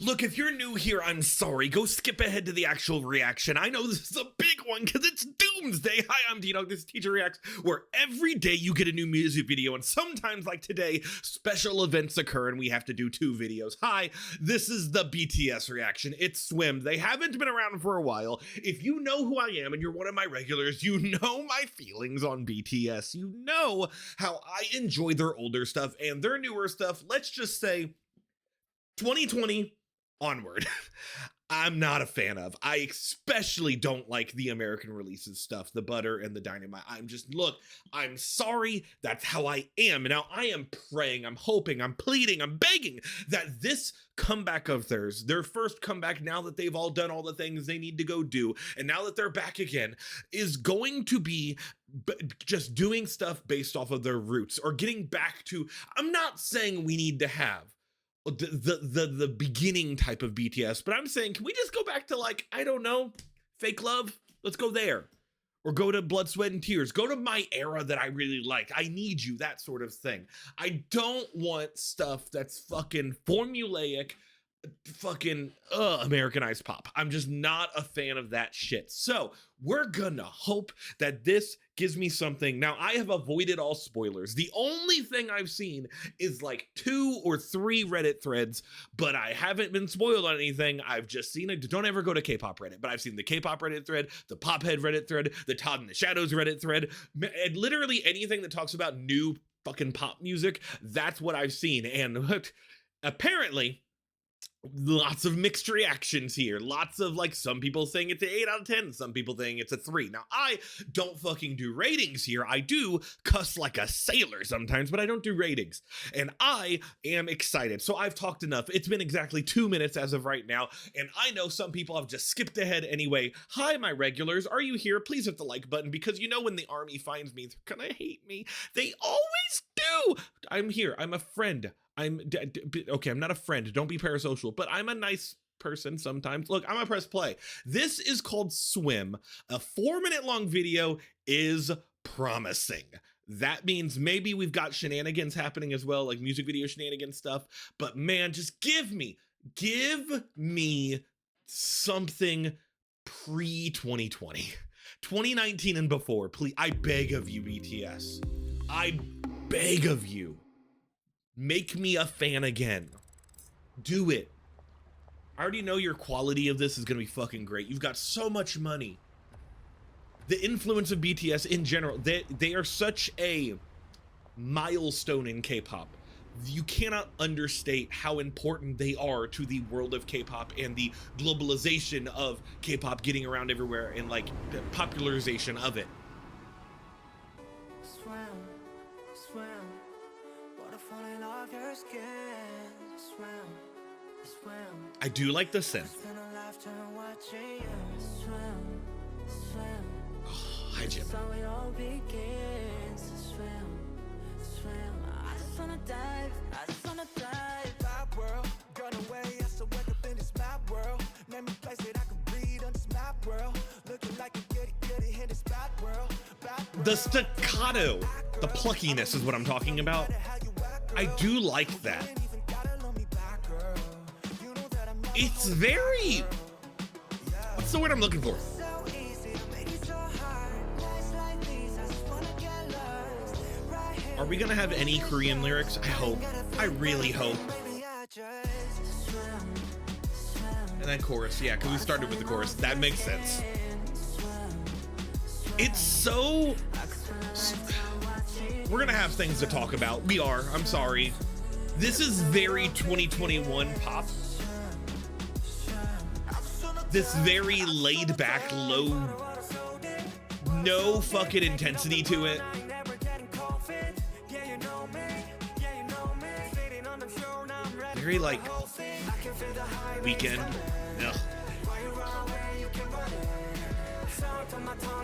Look, if you're new here, I'm sorry. Go skip ahead to the actual reaction. I know this is a big one because it's Doomsday. Hi, I'm Ddog. This is Teacher Reacts, where every day you get a new music video, and sometimes, like today, special events occur and we have to do 2 videos. Hi, this is the BTS reaction. It's Swim. They haven't been around for a while. If you know who I am and you're one of my regulars, you know my feelings on BTS. You know how I enjoy their older stuff and their newer stuff. Let's just say 2020 onward. I'm not a fan of. I especially don't like the American releases stuff, the Butter and the Dynamite. Look, I'm sorry, that's how I am. Now I am praying, I'm hoping, I'm pleading, I'm begging that this comeback of theirs, their first comeback now that they've all done all the things they need to go do, and now that they're back again, is going to be just doing stuff based off of their roots, or getting back to, I'm not saying we need to have the beginning type of BTS, but I'm saying, can we just go back to, like, I don't know, Fake Love? Let's go there. Or go to Blood, Sweat, and Tears. Go to my era that I really like. I Need You, that sort of thing. I don't want stuff that's fucking formulaic, fucking Americanized pop. I'm just not a fan of that shit. So we're gonna hope that this gives me something. Now, I have avoided all spoilers. The only thing I've seen is like 2 or 3 Reddit threads, but I haven't been spoiled on anything. I've just seen it. Don't ever go to K-pop Reddit, but I've seen the K-pop Reddit thread, the Pophead Reddit thread, the Todd in the Shadows Reddit thread, and literally anything that talks about new fucking pop music. That's what I've seen. And apparently, lots of mixed reactions here. Lots of, like, some people saying it's an 8 out of 10, some people saying it's a 3. Now, I don't fucking do ratings here. I do cuss like a sailor sometimes, but I don't do ratings. And I am excited. So I've talked enough. It's been exactly 2 minutes as of right now, and I know some people have just skipped ahead anyway. Hi, my regulars. Are you here? Please hit the like button, because you know when the army finds me, they're gonna hate me. They always do. I'm here. I'm a friend. Okay, I'm not a friend. Don't be parasocial, but I'm a nice person sometimes. Look, I'm gonna press play. This is called Swim. A 4-minute long video is promising. That means maybe we've got shenanigans happening as well, like music video shenanigans stuff. But man, just give me something pre-2020. 2019 and before, please. I beg of you, BTS. I beg of you. Make me a fan again. Do it. I already know your quality of this is gonna be fucking great. You've got so much money. The influence of BTS in general, they are such a milestone in K-pop. You cannot understate how important they are to the world of K-pop and the globalization of K-pop getting around everywhere, and like the popularization of it. I do like the synth. Oh, hi, Jim. The staccato, the pluckiness is what I'm talking about. I do like that. It's very, what's the word I'm looking for? Are we gonna have any Korean lyrics? I hope. I really hope. And then chorus, yeah, because we started with the chorus. That makes sense. It's so, we're gonna have things to talk about. We are, I'm sorry. This is very 2021 pop. This very laid back, low, no fucking intensity to it. Very like Weekend. Ugh.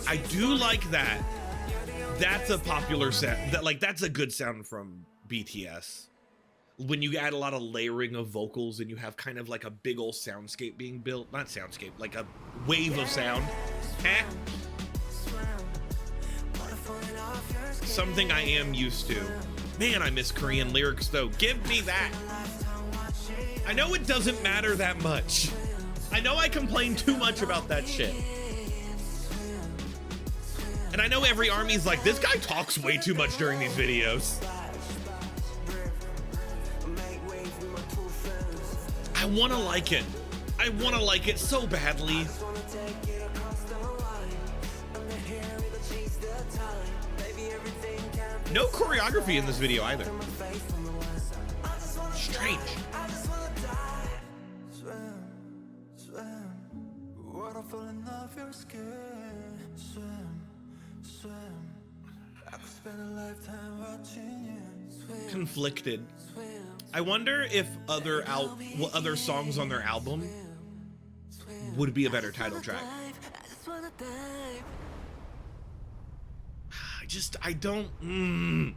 I do like that. That's a popular sound. That's a good sound from BTS. When you add a lot of layering of vocals and you have kind of like a big old soundscape being built. Not soundscape, like a wave of sound. Something I am used to. Man, I miss Korean lyrics though. Give me that. I know it doesn't matter that much. I know I complain too much about that shit. And I know every army's like, this guy talks way too much during these videos. I want to like it. I want to like it so badly. No choreography in this video either. Strange. Conflicted. I wonder if other songs on their album would be a better title track. I don't.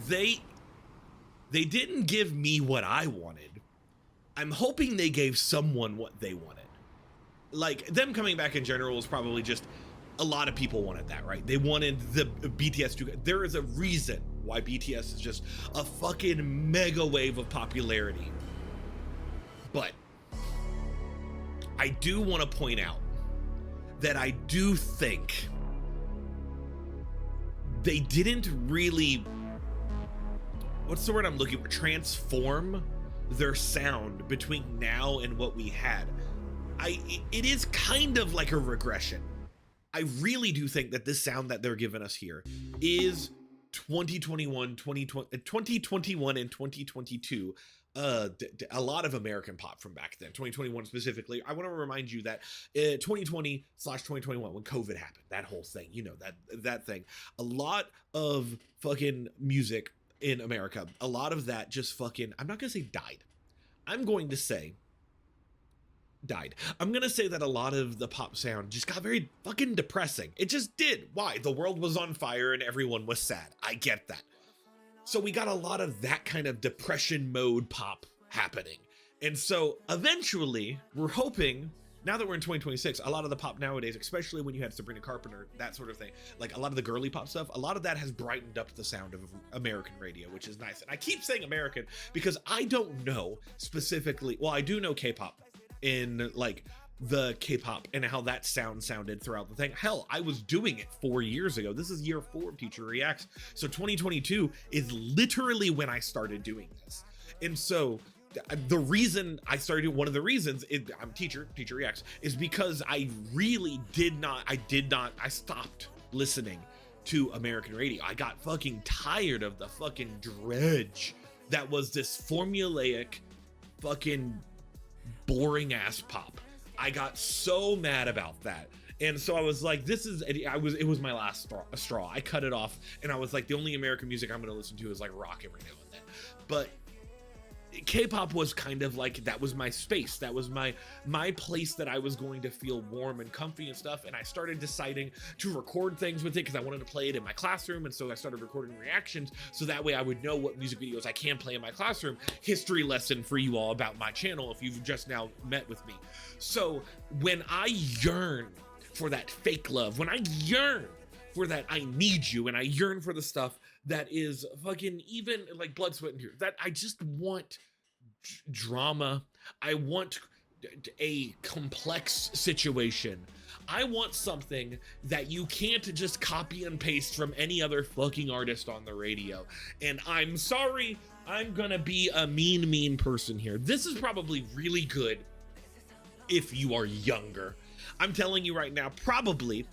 They didn't give me what I wanted. I'm hoping they gave someone what they wanted. Like, them coming back in general was probably just, a lot of people wanted that, right? They wanted the BTS to, there is a reason why BTS is just a fucking mega wave of popularity. But I do want to point out that I do think they didn't really, what's the word I'm looking for, transform their sound between now and what we had. It is kind of like a regression. I really do think that this sound that they're giving us here is 2021 and 2022, a lot of American pop from back then, 2021 specifically. I want to remind you that 2020/2021, when COVID happened, that whole thing, you know, that thing, a lot of fucking music in America, a lot of that just fucking, I'm not gonna say died. I'm going to say died. I'm gonna say that a lot of the pop sound just got very fucking depressing. It just did. Why? The world was on fire and everyone was sad. I get that. So we got a lot of that kind of depression mode pop happening. And so eventually, we're hoping, now that we're in 2026, a lot of the pop nowadays, especially when you had Sabrina Carpenter, that sort of thing, like a lot of the girly pop stuff, a lot of that has brightened up the sound of American radio, which is nice. And I keep saying American because I don't know specifically, well, I do know K-pop in like the K-pop and how that sounded throughout the thing. Hell, I was doing it 4 years ago. This is year 4 of Teacher Reacts. So 2022 is literally when I started doing this. And so the reason I started, one of the reasons I'm Teacher Reacts, is because I stopped listening to American radio. I got fucking tired of the fucking dredge that was this formulaic fucking boring ass pop. I got so mad about that. And so I was like, it was my last straw. I cut it off and I was like, the only American music I'm going to listen to is like rock every now and then. But K-pop was kind of like, that was my space. That was my place that I was going to feel warm and comfy and stuff. And I started deciding to record things with it because I wanted to play it in my classroom. And so I started recording reactions so that way I would know what music videos I can play in my classroom. History lesson for you all about my channel if you've just now met with me. So when I yearn for that fake love, when I yearn for that I need you, and I yearn for the stuff that is fucking even like blood, sweat, and tears, that I just want drama. I want a complex situation. I want something that you can't just copy and paste from any other fucking artist on the radio. And I'm sorry, I'm gonna be a mean person here. This is probably really good if you are younger. I'm telling you right now, probably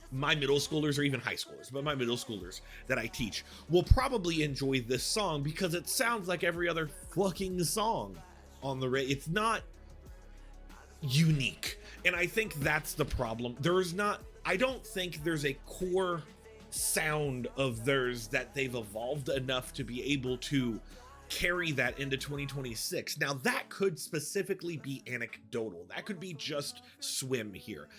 my middle schoolers or even high schoolers, but my middle schoolers that I teach will probably enjoy this song because it sounds like every other fucking song on the radio. It's not unique. And I think that's the problem. I don't think there's a core sound of theirs that they've evolved enough to be able to carry that into 2026. Now that could specifically be anecdotal. That could be just swim here.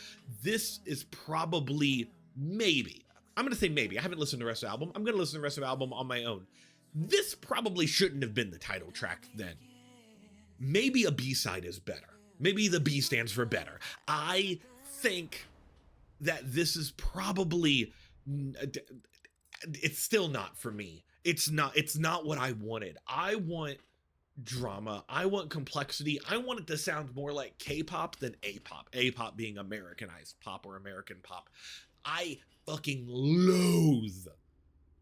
This is probably maybe, I'm going to say maybe, I haven't listened to the rest of the album. I'm going to listen to the rest of the album on my own. This probably shouldn't have been the title track then. Maybe a B-side is better. Maybe the B stands for better. I think that this is probably, it's still not for me. it's not what I wanted. I want drama. I want complexity. I want it to sound more like K-pop than A-pop. A-pop being Americanized pop or American pop. I fucking loathe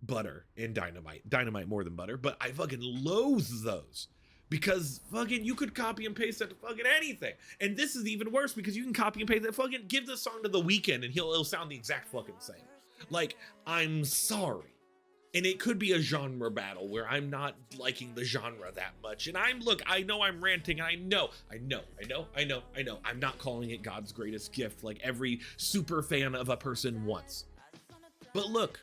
Butter and Dynamite. Dynamite more than Butter, but I fucking loathe those. Because fucking you could copy and paste that to fucking anything. And this is even worse because you can copy and paste that. Fucking give this song to The Weeknd and it'll sound the exact fucking same. Like, I'm sorry. And it could be a genre battle where I'm not liking the genre that much. And I know I'm ranting, and I know. I'm not calling it God's greatest gift like every super fan of a person wants. But look,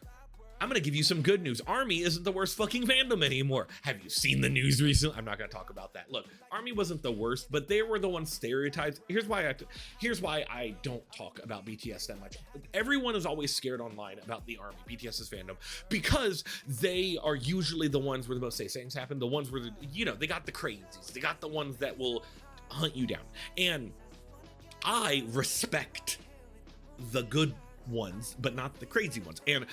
I'm gonna give you some good news. ARMY isn't the worst fucking fandom anymore. Have you seen the news recently? I'm not gonna talk about that. Look, ARMY wasn't the worst, but they were the ones stereotyped. Here's why I don't talk about BTS that much. Everyone is always scared online about the ARMY, BTS's fandom, because they are usually the ones where the most things happen. The ones where they got the crazies. They got the ones that will hunt you down. And I respect the good ones, but not the crazy ones. And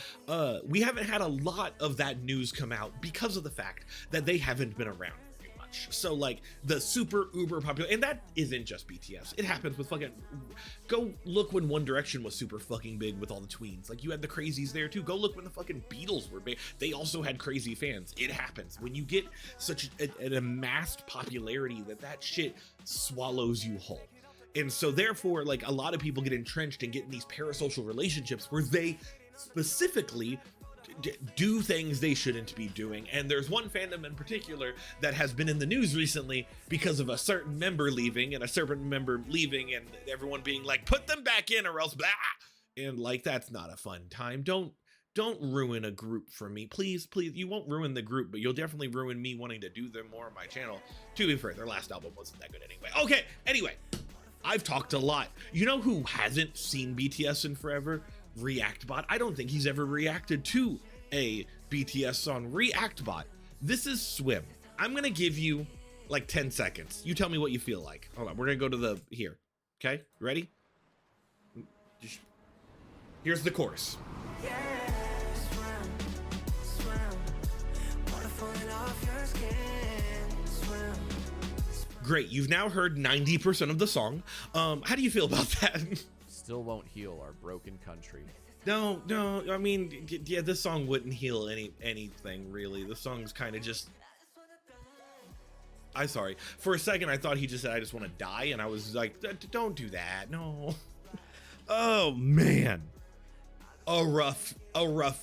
we haven't had a lot of that news come out because of the fact that they haven't been around very much. So like the super uber popular, and that isn't just BTS. It happens with fucking, go look when One Direction was super fucking big with all the tweens. Like you had the crazies there too. Go look when the fucking Beatles were big. They also had crazy fans. It happens when you get such an amassed popularity that shit swallows you whole. And so therefore, like a lot of people get entrenched and get in these parasocial relationships where they specifically do things they shouldn't be doing. And there's one fandom in particular that has been in the news recently because of a certain member leaving and everyone being like, put them back in or else blah. And like, that's not a fun time. Don't ruin a group for me. Please. You won't ruin the group, but you'll definitely ruin me wanting to do them more on my channel. To be fair, their last album wasn't that good anyway. Okay, anyway. I've talked a lot. You know who hasn't seen BTS in forever? ReactBot. I don't think he's ever reacted to a BTS song. ReactBot. This is Swim. I'm gonna give you like 10 seconds. You tell me what you feel like. Hold on, we're gonna go to here. Okay, ready? Here's the chorus. Yeah, swim, water falling off your skin. Great, you've now heard 90% of the song. How do you feel about that? Still won't heal our broken country. No, I mean, yeah, this song wouldn't heal anything really. The song's kind of just, I'm sorry. For a second, I thought he just said, I just want to die. And I was like, don't do that, no. Oh man, a rough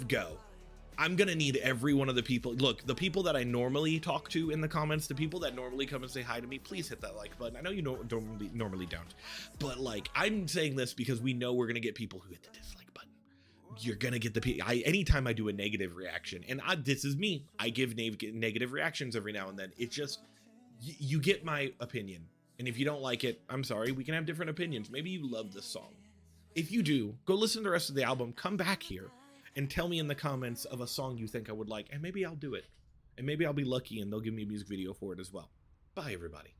go. I'm gonna need every one of the people. Look, the people that I normally talk to in the comments, the people that normally come and say hi to me, please hit that like button. I know you normally don't, but like I'm saying this because we know we're gonna get people who hit the dislike button. You're gonna get anytime I do a negative reaction, and this is me. I give negative reactions every now and then. It's just you get my opinion, and if you don't like it, I'm sorry. We can have different opinions. Maybe you love this song. If you do, go listen to the rest of the album. Come back here and tell me in the comments of a song you think I would like, and maybe I'll do it. And maybe I'll be lucky and they'll give me a music video for it as well. Bye, everybody.